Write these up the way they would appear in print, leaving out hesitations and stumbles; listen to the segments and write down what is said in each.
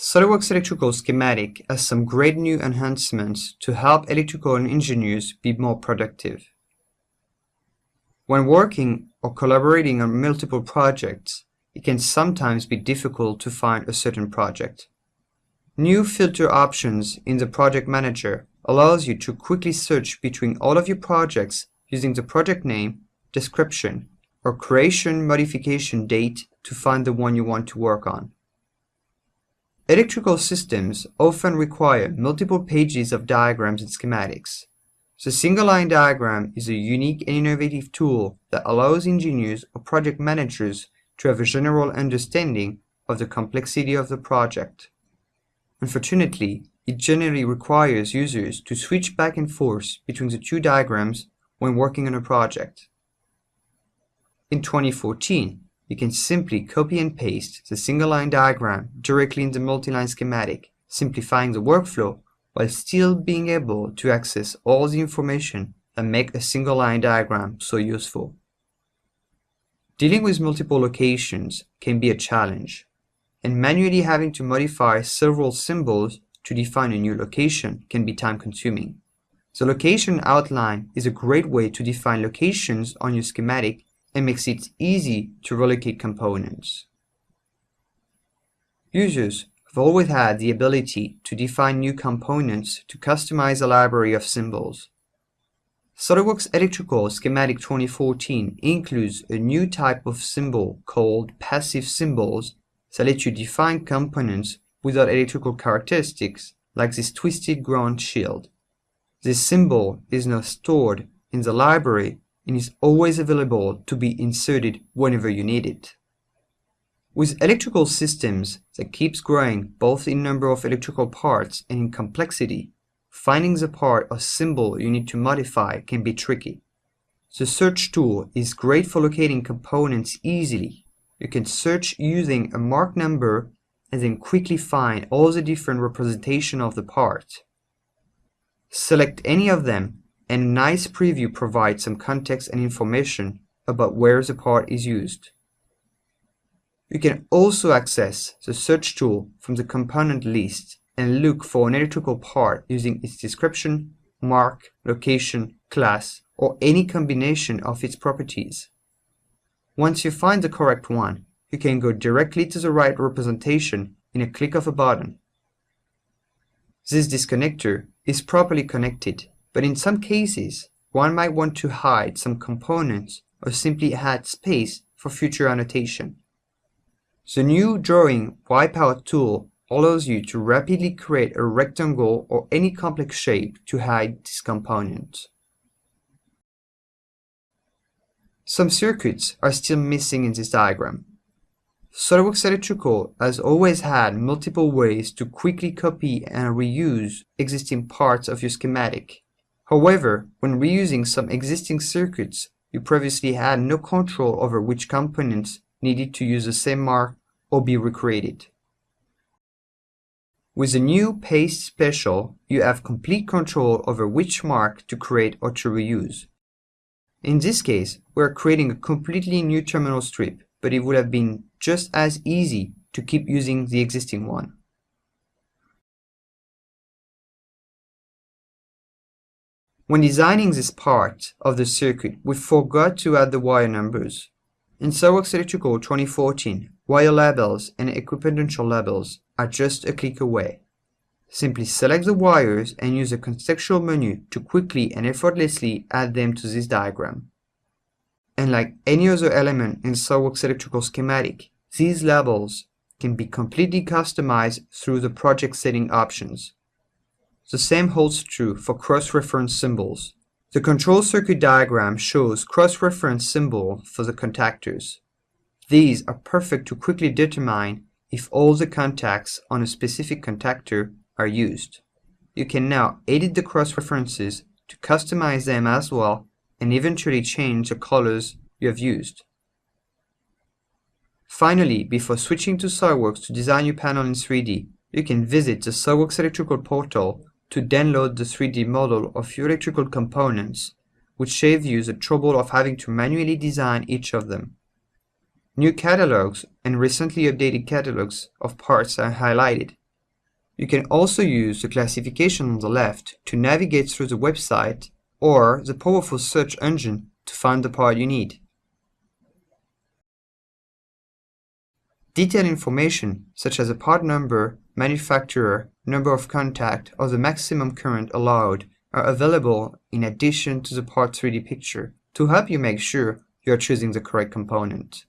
SolidWorks Electrical schematic has some great new enhancements to help electrical engineers be more productive. When working or collaborating on multiple projects, it can sometimes be difficult to find a certain project. New filter options in the project manager allows you to quickly search between all of your projects using the project name, description, or creation modification date to find the one you want to work on. Electrical systems often require multiple pages of diagrams and schematics. The single-line diagram is a unique and innovative tool that allows engineers or project managers to have a general understanding of the complexity of the project. Unfortunately, it generally requires users to switch back and forth between the two diagrams when working on a project. In 2014, you can simply copy and paste the single-line diagram directly in the multi-line schematic, simplifying the workflow while still being able to access all the information that make a single-line diagram so useful. Dealing with multiple locations can be a challenge, and manually having to modify several symbols to define a new location can be time-consuming. The location outline is a great way to define locations on your schematic and makes it easy to relocate components. Users have always had the ability to define new components to customize a library of symbols. SolidWorks Electrical Schematic 2014 includes a new type of symbol called passive symbols that let you define components without electrical characteristics, like this twisted ground shield. This symbol is now stored in the library and is always available to be inserted whenever you need it. With electrical systems that keeps growing both in number of electrical parts and in complexity, finding the part or symbol you need to modify can be tricky. The search tool is great for locating components easily. You can search using a mark number and then quickly find all the different representations of the part. Select any of them, and a nice preview provides some context and information about where the part is used. You can also access the search tool from the component list and look for an electrical part using its description, mark, location, class, or any combination of its properties. Once you find the correct one, you can go directly to the right representation in a click of a button. This disconnector is properly connected, but in some cases, one might want to hide some components or simply add space for future annotation. The new Drawing Wipeout tool allows you to rapidly create a rectangle or any complex shape to hide this component. Some circuits are still missing in this diagram. SolidWorks Electrical has always had multiple ways to quickly copy and reuse existing parts of your schematic. However, when reusing some existing circuits, you previously had no control over which components needed to use the same mark or be recreated. With the new Paste Special, you have complete control over which mark to create or to reuse. In this case, we are creating a completely new terminal strip, but it would have been just as easy to keep using the existing one. When designing this part of the circuit, we forgot to add the wire numbers. In SolidWorks Electrical 2014, wire labels and equipotential labels are just a click away. Simply select the wires and use the contextual menu to quickly and effortlessly add them to this diagram. And like any other element in SolidWorks Electrical schematic, these labels can be completely customized through the project setting options. The same holds true for cross-reference symbols. The control circuit diagram shows cross-reference symbol for the contactors. These are perfect to quickly determine if all the contacts on a specific contactor are used. You can now edit the cross-references to customize them as well and eventually change the colors you have used. Finally, before switching to SolidWorks to design your panel in 3D, you can visit the SolidWorks Electrical portal to download the 3D model of your electrical components, which saves you the trouble of having to manually design each of them. New catalogs and recently updated catalogs of parts are highlighted. You can also use the classification on the left to navigate through the website or the powerful search engine to find the part you need. Detailed information such as a part number, manufacturer, number of contact, or the maximum current allowed are available in addition to the part 3D picture to help you make sure you are choosing the correct component.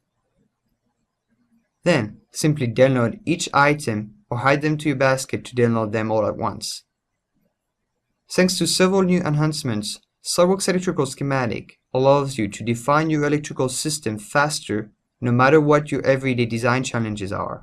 Then, simply download each item or hide them to your basket to download them all at once. Thanks to several new enhancements, SolidWorks Electrical Schematic allows you to define your electrical system faster no matter what your everyday design challenges are.